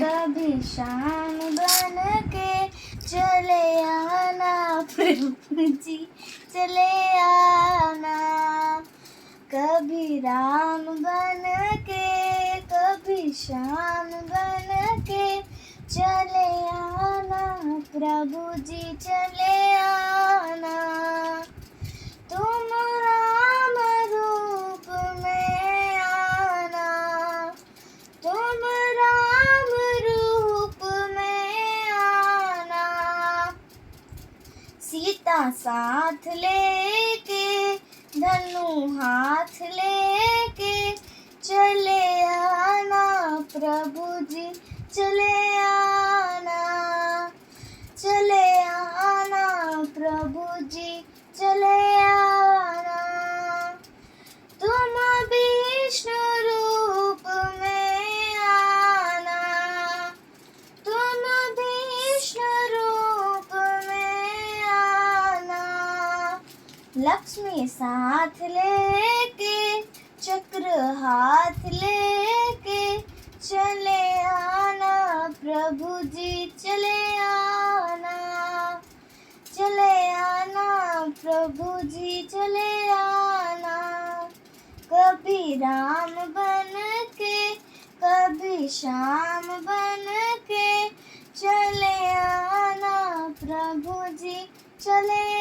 कभी शाम बन के चले आना प्रभु जी, चले आना। कभी राम बन के, कभी श्याम बन के चले आना प्रभु जी, चले आना। तुम राम रूप में आना, तुम राम रूप में आना। सीता साथ लेके, धनु हाथ लेके चले आना प्रभु जी, चले आना। चले आना प्रभु जी, चले आना। तुम विष्णु रूप में आना, तुम विष्णु रूप में आना। लक्ष्मी साथ लेके, चक्र हाथ लेके चले आना प्रभु जी, चले आना। चले आना प्रभु जी, चले आना। कभी राम बन के, कभी श्याम बन के चले आना प्रभु जी, चले